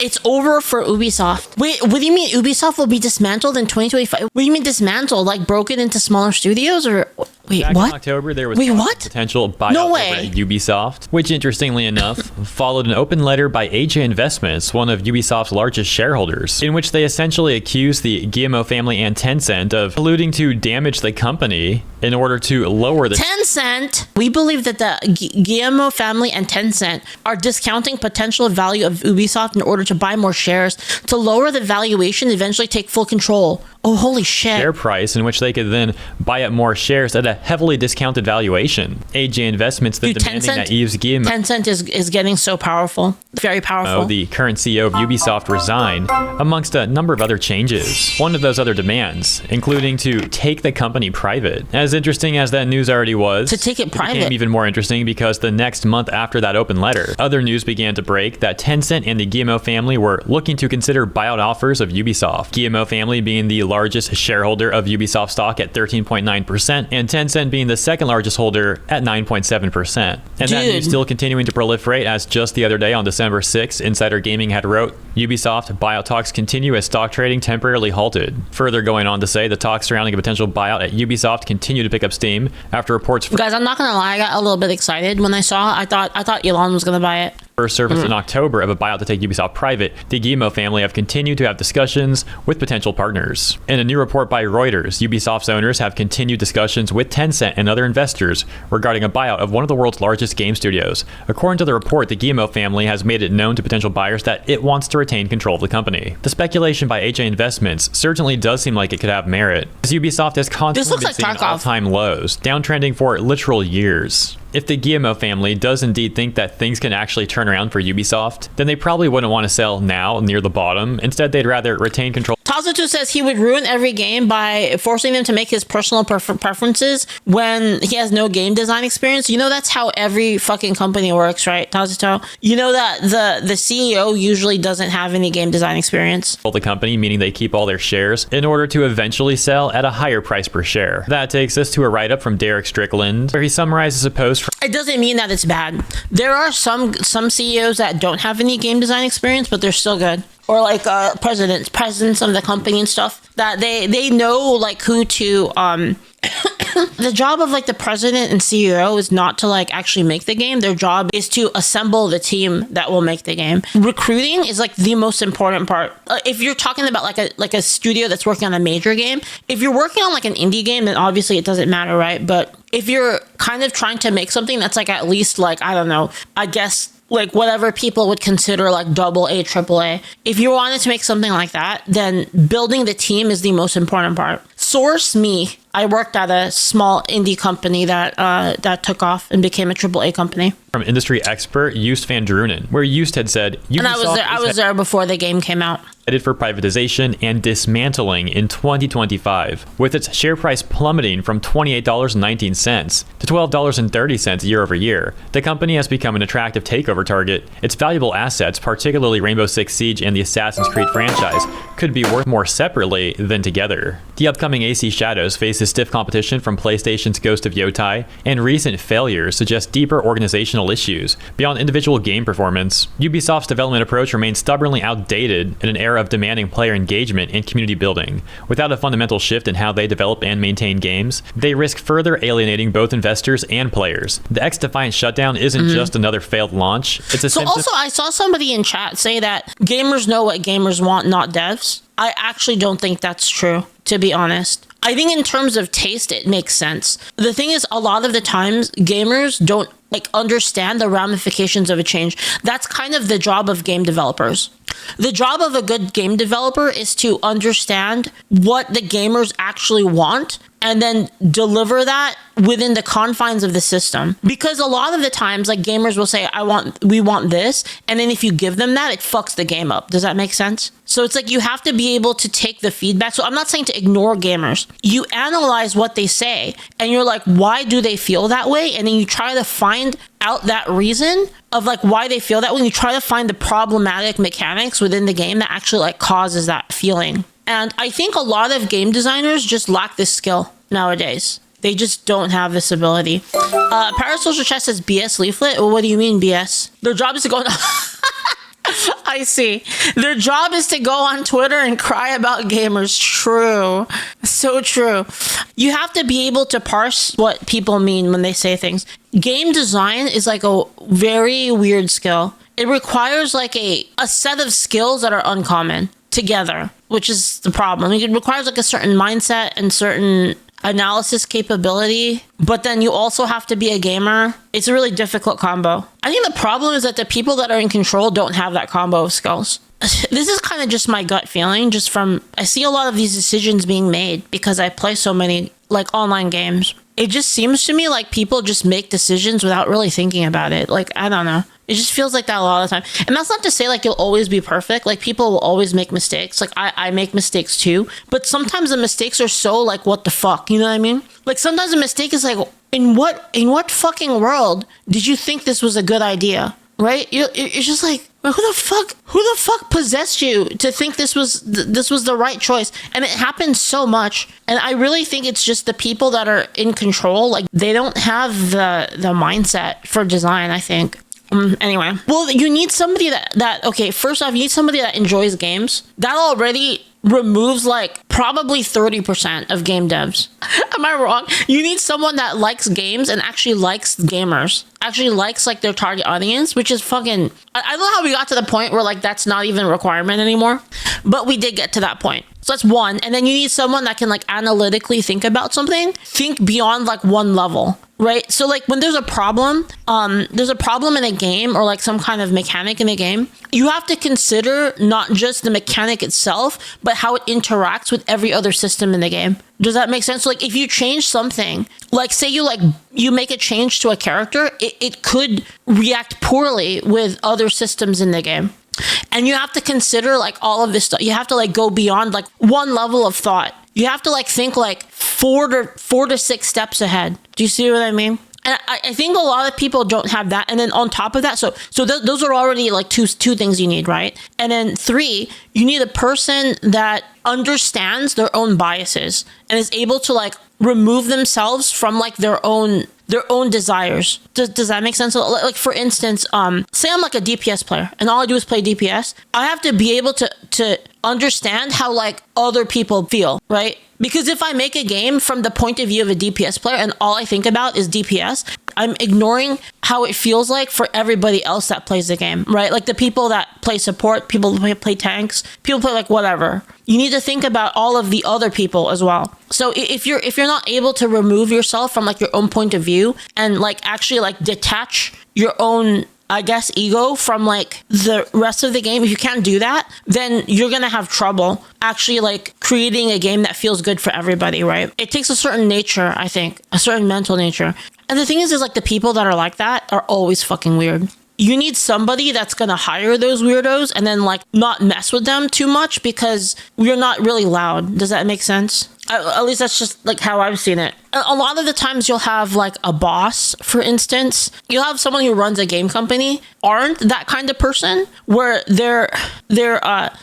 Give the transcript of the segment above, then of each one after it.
It's over for Ubisoft. Wait, what do you mean Ubisoft will be dismantled in 2025? What do you mean dismantled? Like broken into smaller studios or wait, Back what? in October, there was potential buyout No over way. at Ubisoft, which interestingly enough followed an open letter by AJ Investments, one of Ubisoft's largest shareholders, in which they essentially accused the Guillemot family and Tencent of colluding to damage the company in order to lower the Tencent. We believe that the Guillemot family and Tencent are discounting potential value of Ubisoft in order to buy more shares to lower the valuation, eventually take full control. Oh, holy shit. share price, in which they could then buy up more shares at a heavily discounted valuation. AJ Investments then demanding that Yves Guillemot, Tencent is getting so powerful. Very powerful. the current CEO of Ubisoft, resign, amongst a number of other changes. One of those other demands, including to take the company private. As interesting as that news already was, to take it private, became even more interesting because the next month after that open letter, other news began to break that Tencent and the Guillemot family were looking to consider buyout offers of Ubisoft. Guillemot family being the largest shareholder of Ubisoft stock at 13.9%, and Tencent being the second largest holder at 9.7%. And that news still continuing to proliferate, as just the other day on December 6th, Insider Gaming had wrote, Ubisoft buyout talks continue as stock trading temporarily halted. Further going on to say the talks surrounding a potential buyout at Ubisoft continue to pick up steam after reports. Guys, I'm not gonna lie, I got a little bit excited when I saw. I thought Elon was gonna buy it. First surfaced in October of a buyout to take Ubisoft private, the Guillemot family have continued to have discussions with potential partners. In a new report by Reuters, Ubisoft's owners have continued discussions with Tencent and other investors regarding a buyout of one of the world's largest game studios. According to the report, the Guillemot family has made it known to potential buyers that it wants to retain control of the company. The speculation by AJ Investments certainly does seem like it could have merit, as Ubisoft has constantly been seeing all-time lows, downtrending for literal years. If the Guillemot family does indeed think that things can actually turn around for Ubisoft, then they probably wouldn't want to sell now near the bottom. Instead, they'd rather retain control. Tazutu says he would ruin every game by forcing them to make his personal preferences when he has no game design experience. You know, that's how every fucking company works, right, Tazuto? You know that the CEO usually doesn't have any game design experience. The company, meaning they keep all their shares in order to eventually sell at a higher price per share. That takes us to a write-up from Derek Strickland, where he summarizes a post. It doesn't mean that it's bad. There are some CEOs that don't have any game design experience, but they're still good. Or like presidents of the company and stuff, that they know like who to the job of like the president and CEO is not to like actually make the game. Their job is to assemble the team that will make the game. Recruiting is like the most important part. If you're talking about like a studio that's working on a major game, if you're working on like an indie game, then obviously it doesn't matter, right? But if you're kind of trying to make something that's like at least like, I don't know, I guess like whatever people would consider like AA, AAA. If you wanted to make something like that, then building the team is the most important part. Source me. I worked at a small indie company that took off and became a AAA company. From industry expert Joost van Drunen, where Joost had said, and I was there before the game came out. Headed for privatization and dismantling in 2025, with its share price plummeting from $28.19 to $12.30 year over year. The company has become an attractive takeover target. Its valuable assets, particularly Rainbow Six Siege and the Assassin's Creed franchise, could be worth more separately than together. The upcoming AC Shadows faces stiff competition from PlayStation's Ghost of Yotai, and recent failures suggest deeper organizational issues beyond individual game performance. Ubisoft's development approach remains stubbornly outdated in an era of demanding player engagement and community building. Without a fundamental shift in how they develop and maintain games, they risk further alienating both investors and players. The X-Defiant shutdown isn't just another failed launch. It's a also, I saw somebody in chat say that gamers know what gamers want, not devs. I actually don't think that's true, to be honest. I think in terms of taste, it makes sense. The thing is, a lot of the times, gamers don't like understand the ramifications of a change. That's kind of the job of game developers. The job of a good game developer is to understand what the gamers actually want and then deliver that within the confines of the system. Because a lot of the times, like gamers will say, we want this. And then if you give them that, it fucks the game up. Does that make sense? So it's like you have to be able to take the feedback. So I'm not saying to ignore gamers. You analyze what they say and you're like, why do they feel that way? And then you try to find out that reason of like why they feel that way. You try to find the problematic mechanics within the game that actually like causes that feeling. And I think a lot of game designers just lack this skill nowadays. They just don't have this ability. Parasocial Chess says BS Leaflit. Well, what do you mean BS? Their job is to go... I see. Their job is to go on Twitter and cry about gamers. True. So true. You have to be able to parse what people mean when they say things. Game design is like a very weird skill. It requires like a set of skills that are uncommon together, which is the problem. It requires like a certain mindset and certain analysis capability, but then you also have to be a gamer. It's a really difficult combo. I think the problem is that the people that are in control don't have that combo of skills. This is kind of just my gut feeling, just from, I see a lot of these decisions being made because I play so many like online games. It just seems to me like people just make decisions without really thinking about it. Like, I don't know. It just feels like that a lot of the time. And that's not to say like you'll always be perfect. Like people will always make mistakes. Like I make mistakes too. But sometimes the mistakes are so like, what the fuck? You know what I mean? Like sometimes a mistake is like, in what fucking world did you think this was a good idea? Right? It's just like, who the fuck possessed you to think this was the right choice? And it happens so much. And I really think it's just the people that are in control. Like they don't have the mindset for design, I think. Anyway, well, you need somebody that okay, first off, you need somebody that enjoys games. That already removes like probably 30% of game devs. Am I wrong? You need someone that likes games and actually likes gamers, actually likes like their target audience, which is fucking, I love how we got to the point where like that's not even a requirement anymore, but we did get to that point. So that's one. And then you need someone that can like analytically think about something, think beyond like one level, right? So like when there's a problem in a game or like some kind of mechanic in a game, you have to consider not just the mechanic itself, but how it interacts with every other system in the game. Does that make sense? So like if you change something, like say you make a change to a character, it could react poorly with other systems in the game. And you have to consider like all of this stuff. You have to like go beyond like one level of thought. You have to like think like four to six steps ahead. Do you see what I mean? And I think a lot of people don't have that. And then on top of that, so those are already like two things you need, right? And then 3, you need a person that understands their own biases and is able to like remove themselves from like their own desires. Does that make sense? Like for instance, say I'm like a DPS player and all I do is play DPS. I have to be able to understand how like other people feel, right? Because if I make a game from the point of view of a DPS player and all I think about is DPS, I'm ignoring how it feels like for everybody else that plays the game, right? Like the people that play support, people that play tanks, people play like whatever. You need to think about all of the other people as well. So if you're not able to remove yourself from like your own point of view and like actually like detach your own, I guess, ego from like the rest of the game, if you can't do that, then you're gonna have trouble actually like creating a game that feels good for everybody, right? It takes a certain nature, I think, a certain mental nature. And the thing is like the people that are like that are always fucking weird. You need somebody that's gonna hire those weirdos and then like not mess with them too much because we're not really loud. Does that make sense? At least that's just like how I've seen it. A lot of the times you'll have like a boss, for instance. You'll have someone who runs a game company aren't that kind of person where they're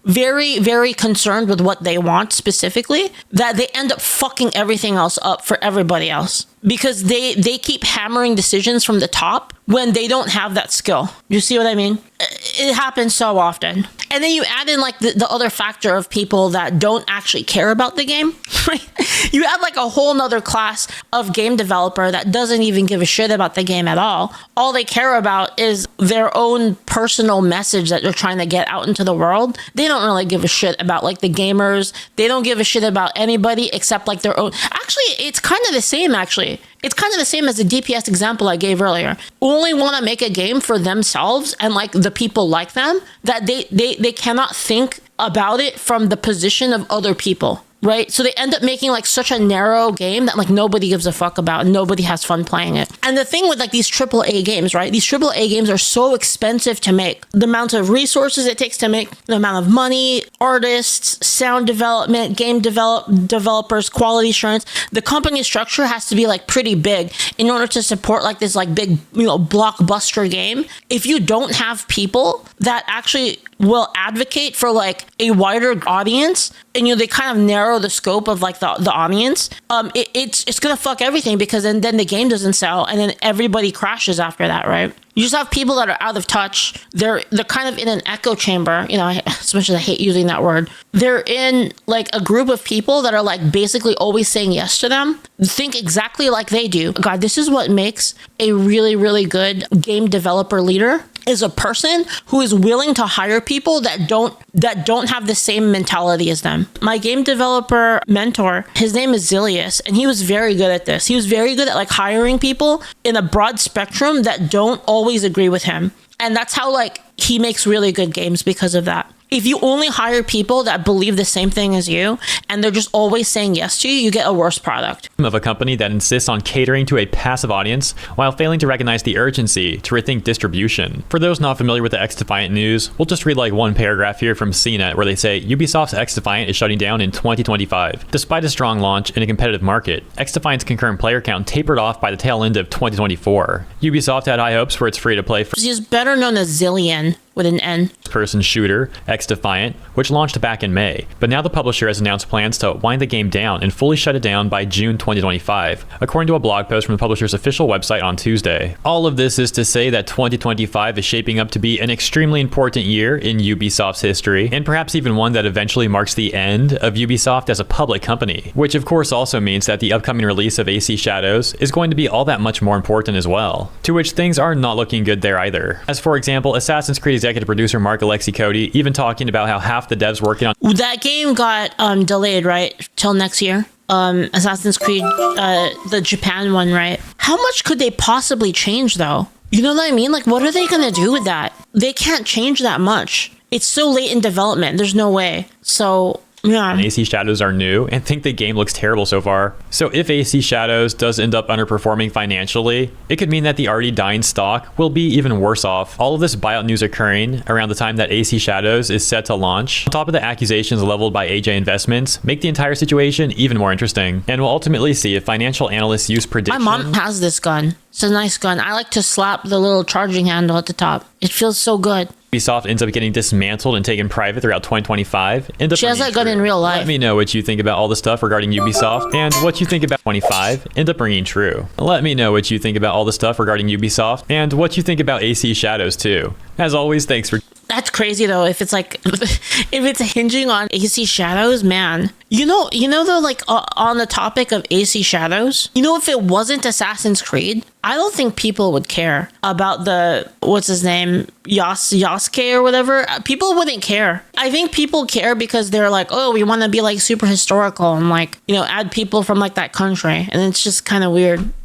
very, very concerned with what they want specifically, that they end up fucking everything else up for everybody else because they keep hammering decisions from the top when they don't have that skill. You see what I mean? It happens so often. And then you add in like the other factor of people that don't actually care about the game, right? You add like a whole nother class of game developer that doesn't even give a shit about the game at all. All they care about is their own personal message that they're trying to get out into the world. They don't really give a shit about like the gamers. They don't give a shit about anybody except like their own. Actually, it's kind of the same actually. It's kind of the same as the DPS example I gave earlier. Only want to make a game for themselves and like the people like them, that they cannot think about it from the position of other people, right? So they end up making like such a narrow game that like nobody gives a fuck about and nobody has fun playing it. And the thing with like these AAA games, right? These AAA games are so expensive to make. The amount of resources it takes to make, the amount of money, artists, sound development, game developers, quality assurance, the company structure has to be like pretty big in order to support like this like big, blockbuster game. If you don't have people that actually will advocate for like a wider audience and they kind of narrow the scope of like the audience, it's gonna fuck everything because then the game doesn't sell and then everybody crashes after that, right? You just have people that are out of touch. They're kind of in an echo chamber. You know, as much as I hate using that word, they're in like a group of people that are like basically always saying yes to them. Think exactly like they do. God, this is what makes a really, really good game developer leader, is a person who is willing to hire people that don't have the same mentality as them. My game developer mentor, his name is Zilius, and he was very good at this. He was very good at like hiring people in a broad spectrum that don't always agree with him. And that's how like he makes really good games because of that. If you only hire people that believe the same thing as you and they're just always saying yes to you, you get a worse product. Of a company that insists on catering to a passive audience while failing to recognize the urgency to rethink distribution. For those not familiar with the XDefiant news, we'll just read like one paragraph here from CNET where they say Ubisoft's XDefiant is shutting down in 2025. Despite a strong launch in a competitive market, XDefiant's concurrent player count tapered off by the tail end of 2024. Ubisoft had high hopes for its free-to-play He's better known as Zillion with an N. Person shooter, XDefiant, which launched back in May. But now the publisher has announced plans to wind the game down and fully shut it down by June 2025, according to a blog post from the publisher's official website on Tuesday. All of this is to say that 2025 is shaping up to be an extremely important year in Ubisoft's history, and perhaps even one that eventually marks the end of Ubisoft as a public company, which of course also means that the upcoming release of AC Shadows is going to be all that much more important as well, to which things are not looking good there either. As for example, Assassin's Creed executive producer Mark Alexi Cody even talking about how half the devs working on that game got delayed, right, till next year. Assassin's Creed, the Japan one, right? How much could they possibly change though? You know what I mean? Like, what are they gonna do with that? They can't change that much. It's so late in development. There's no way. So yeah. AC Shadows are new and think the game looks terrible so far. So if AC Shadows does end up underperforming financially, it could mean that the already dying stock will be even worse off. All of this buyout news occurring around the time that AC Shadows is set to launch, on top of the accusations leveled by AJ Investments, make the entire situation even more interesting. And we'll ultimately see if financial analysts use predictions. My mom has this gun. It's a nice gun. I like to slap the little charging handle at the top. It feels so good. Ubisoft ends up getting dismantled and taken private throughout 2025. She has that gun in real life. Let me know what you think about all the stuff regarding Ubisoft and what you think about 25 end up ringing true. Let me know what you think about all the stuff regarding Ubisoft and what you think about AC Shadows too. As always, thanks for... That's crazy though. If it's like, if it's hinging on AC Shadows, man. You know though, like on the topic of AC Shadows, you know, if it wasn't Assassin's Creed, I don't think people would care about the, what's his name, Yasuke or whatever. People wouldn't care. I think people care because they're like, oh, we want to be like super historical and like, you know, add people from like that country. And it's just kind of weird.